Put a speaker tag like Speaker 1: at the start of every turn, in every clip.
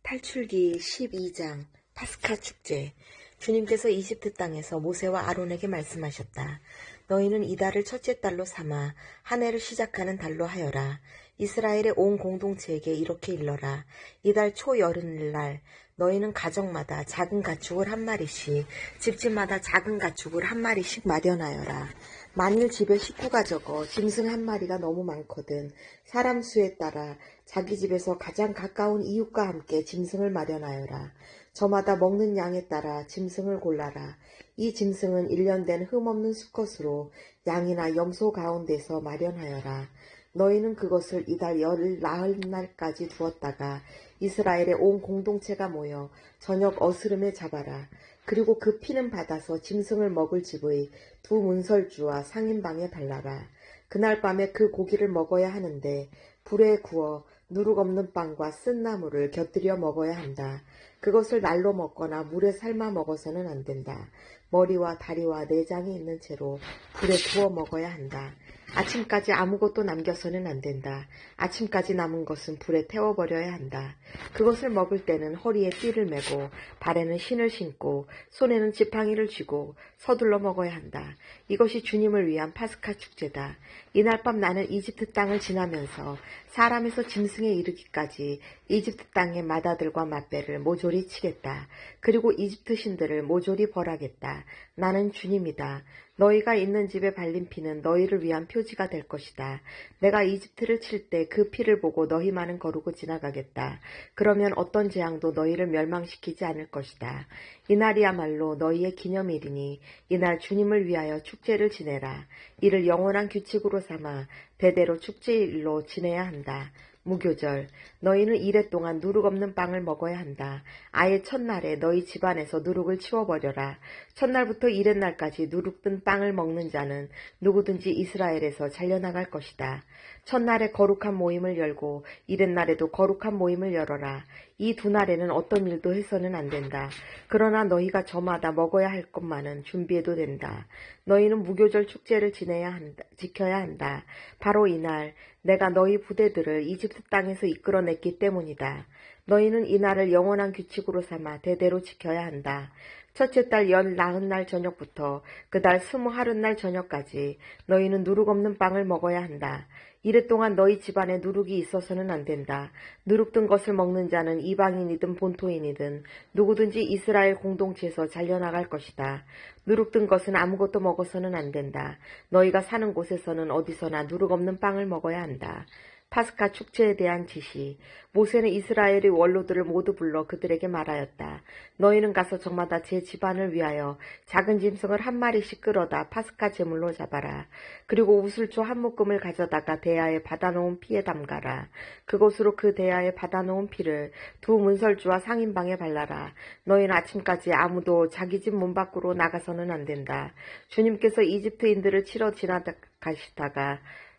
Speaker 1: 탈출기 12장 파스카 축제. 주님께서 이집트 땅에서 모세와 아론에게 말씀하셨다. 너희는 이달을 첫째 달로 삼아 한 해를 시작하는 달로 하여라. 이스라엘의 온 공동체에게 이렇게 일러라. 이달 초여름날 너희는 가정마다 작은 가축을 한 마리씩, 집집마다 작은 가축을 한 마리씩 마련하여라. 만일 집에 식구가 적어 짐승 한 마리가 너무 많거든 사람 수에 따라 자기 집에서 가장 가까운 이웃과 함께 짐승을 마련하여라. 저마다 먹는 양에 따라 짐승을 골라라. 이 짐승은 1년 된 흠없는 수컷으로 양이나 염소 가운데서 마련하여라. 너희는 그것을 이달 열 나흘날까지 두었다가 이스라엘의 온 공동체가 모여 저녁 어스름에 잡아라. 그리고 그 피는 받아서 짐승을 먹을 집의 두 문설주와 상인방에 발라라. 그날 밤에 그 고기를 먹어야 하는데 불에 구워 누룩 없는 빵과 쓴 나물을 곁들여 먹어야 한다. 그것을 날로 먹거나 물에 삶아 먹어서는 안 된다. 머리와 다리와 내장이 있는 채로 불에 구워 먹어야 한다. 아침까지 아무것도 남겨서는 안 된다. 아침까지 남은 것은 불에 태워버려야 한다. 그것을 먹을 때는 허리에 띠를 메고 발에는 신을 신고 손에는 지팡이를 쥐고 서둘러 먹어야 한다. 이것이 주님을 위한 파스카 축제다. 이날 밤 나는 이집트 땅을 지나면서 사람에서 짐승에 이르기까지 이집트 땅의 맏아들과 맏배를 모조리 치겠다. 그리고 이집트 신들을 모조리 벌하겠다. 나는 주님이다. 너희가 있는 집에 발린 피는 너희를 위한 표지가 될 것이다. 내가 이집트를 칠 때 그 피를 보고 너희만은 거르고 지나가겠다. 그러면 어떤 재앙도 너희를 멸망시키지 않을 것이다. 이날이야말로 너희의 기념일이니 이날 주님을 위하여 축제를 지내라. 이를 영원한 규칙으로 삼아 대대로 축제일로 지내야 한다. 무교절. 너희는 이래 동안 누룩 없는 빵을 먹어야 한다. 아예 첫날에 너희 집안에서 누룩을 치워버려라. 첫날부터 이렛날까지 누룩 든 빵을 먹는 자는 누구든지 이스라엘에서 잘려나갈 것이다. 첫날에 거룩한 모임을 열고 이렛날에도 거룩한 모임을 열어라. 이 두 날에는 어떤 일도 해서는 안 된다. 그러나 너희가 저마다 먹어야 할 것만은 준비해도 된다. 너희는 무교절 축제를 지켜야 한다. 바로 이날 내가 너희 부대들을 이집트 땅에서 이끌어냈기 때문이다. 너희는 이날을 영원한 규칙으로 삼아 대대로 지켜야 한다. 첫째 달 열 나흔날 저녁부터 그 달 20하룻날 저녁까지 너희는 누룩 없는 빵을 먹어야 한다. 이래 동안 너희 집안에 누룩이 있어서는 안 된다. 누룩 든 것을 먹는 자는 이방인이든 본토인이든 누구든지 이스라엘 공동체에서 잘려나갈 것이다. 누룩 든 것은 아무것도 먹어서는 안 된다. 너희가 사는 곳에서는 어디서나 누룩 없는 빵을 먹어야 한다. 파스카 축제에 대한 지시. 모세는 이스라엘의 원로들을 모두 불러 그들에게 말하였다. 너희는 가서 저마다 제 집안을 위하여 작은 짐승을 한 마리씩 끌어다 파스카 제물로 잡아라. 그리고 우슬초 한 묶음을 가져다가 대야에 받아놓은 피에 담가라. 그것으로 그 대야에 받아놓은 피를 두 문설주와 상인방에 발라라. 너희는 아침까지 아무도 자기 집 문 밖으로 나가서는 안 된다. 주님께서 이집트인들을 치러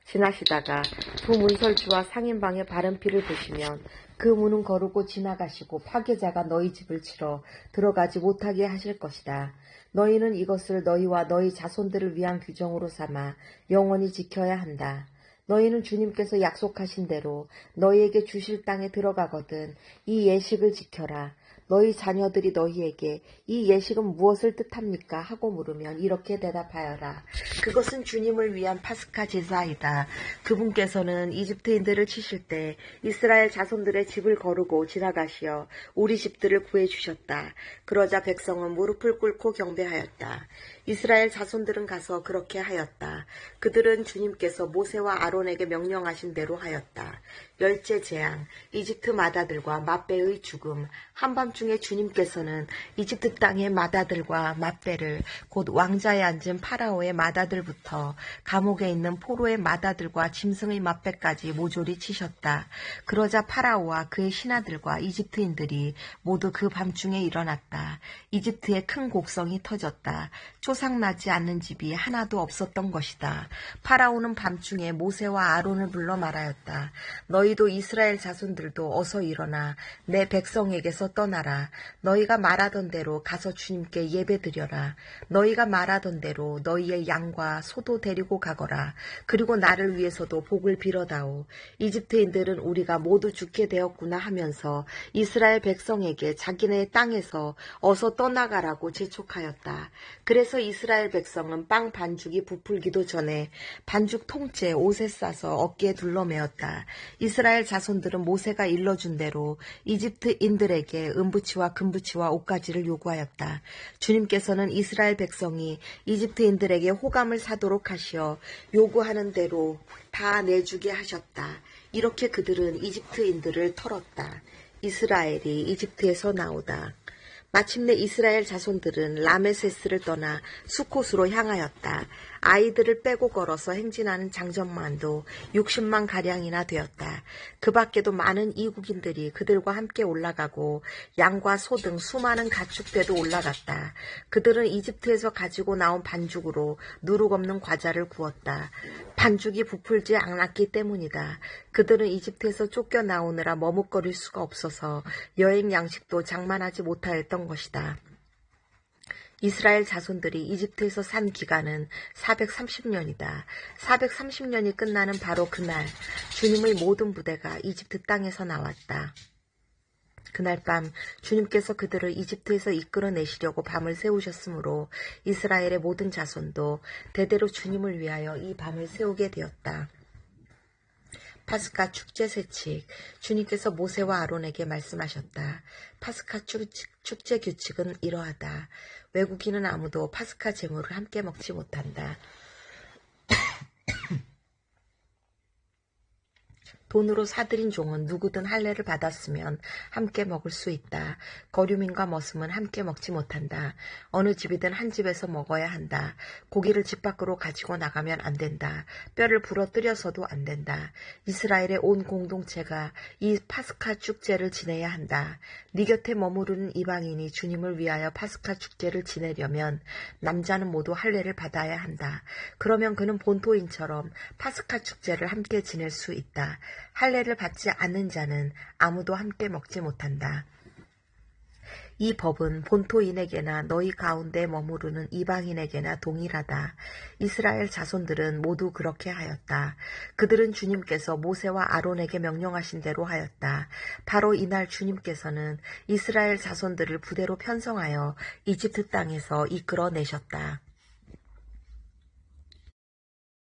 Speaker 1: 지나시다가 두 문설주와 상인방의 바른 피를 보시면 그 문은 거르고 지나가시고 파괴자가 너희 집을 치러 들어가지 못하게 하실 것이다. 너희는 이것을 너희와 너희 자손들을 위한 규정으로 삼아 영원히 지켜야 한다. 너희는 주님께서 약속하신 대로 너희에게 주실 땅에 들어가거든 이 예식을 지켜라. 너희 자녀들이 너희에게 이 예식은 무엇을 뜻합니까? 하고 물으면 이렇게 대답하여라. 그것은 주님을 위한 파스카 제사이다. 그분께서는 이집트인들을 치실 때 이스라엘 자손들의 집을 거르고 지나가시어 우리 집들을 구해주셨다. 그러자 백성은 무릎을 꿇고 경배하였다. 이스라엘 자손들은 가서 그렇게 하였다. 그들은 주님께서 모세와 아론에게 명령하신 대로 하였다. 열째 재앙, 이집트 맏아들과 맏배의 죽음. 한밤중에 주님께서는 이집트 땅의 맏아들과 맏배를 곧 왕자에 앉은 파라오의 맏아들부터 감옥에 있는 포로의 맏아들과 짐승의 맏배까지 모조리 치셨다. 그러자 파라오와 그의 신하들과 이집트인들이 모두 그 밤중에 일어났다. 이집트에 큰 곡성이 터졌다. 초상나지 않는 집이 하나도 없었던 것이다. 파라오는 밤중에 모세와 아론을 불러 말하였다. 너희 너희도 이스라엘 자손들도 어서 일어나 내 백성에게서 떠나라. 너희가 말하던 대로 가서 주님께 예배드려라. 너희가 말하던 대로 너희의 양과 소도 데리고 가거라. 그리고 나를 위해서도 복을 빌어다오. 이집트인들은 우리가 모두 죽게 되었구나 하면서 이스라엘 백성에게 자기네 땅에서 어서 떠나가라고 재촉하였다. 그래서 이스라엘 백성은 빵 반죽이 부풀기도 전에 반죽 통째 옷에 싸서 어깨에 둘러매었다. 이스라엘 자손들은 모세가 일러준 대로 이집트인들에게 은부치와 금부치와 옷가지를 요구하였다. 주님께서는 이스라엘 백성이 이집트인들에게 호감을 사도록 하시어 요구하는 대로 다 내주게 하셨다. 이렇게 그들은 이집트인들을 털었다. 이스라엘이 이집트에서 나오다. 마침내 이스라엘 자손들은 라메세스를 떠나 수콧으로 향하였다. 아이들을 빼고 걸어서 행진하는 장정만도 60만 가량이나 되었다. 그 밖에도 많은 이국인들이 그들과 함께 올라가고 양과 소 등 수많은 가축대도 올라갔다. 그들은 이집트에서 가지고 나온 반죽으로 누룩 없는 과자를 구웠다. 반죽이 부풀지 않았기 때문이다. 그들은 이집트에서 쫓겨나오느라 머뭇거릴 수가 없어서 여행 양식도 장만하지 못하였던 것이다. 이스라엘 자손들이 이집트에서 산 기간은 430년이다. 430년이 끝나는 바로 그날 주님의 모든 부대가 이집트 땅에서 나왔다. 그날 밤 주님께서 그들을 이집트에서 이끌어내시려고 밤을 세우셨으므로 이스라엘의 모든 자손도 대대로 주님을 위하여 이 밤을 세우게 되었다. 파스카 축제 세칙. 주님께서 모세와 아론에게 말씀하셨다. 파스카 축제 규칙은 이러하다. 외국인은 아무도 파스카 제물을 함께 먹지 못한다. 돈으로 사들인 종은 누구든 할례를 받았으면 함께 먹을 수 있다. 거류민과 머슴은 함께 먹지 못한다. 어느 집이든 한 집에서 먹어야 한다. 고기를 집 밖으로 가지고 나가면 안 된다. 뼈를 부러뜨려서도 안 된다. 이스라엘의 온 공동체가 이 파스카 축제를 지내야 한다. 네 곁에 머무르는 이방인이 주님을 위하여 파스카 축제를 지내려면 남자는 모두 할례를 받아야 한다. 그러면 그는 본토인처럼 파스카 축제를 함께 지낼 수 있다. 할례를 받지 않는 자는 아무도 함께 먹지 못한다. 이 법은 본토인에게나 너희 가운데 머무르는 이방인에게나 동일하다. 이스라엘 자손들은 모두 그렇게 하였다. 그들은 주님께서 모세와 아론에게 명령하신 대로 하였다. 바로 이날 주님께서는 이스라엘 자손들을 부대로 편성하여 이집트 땅에서 이끌어내셨다.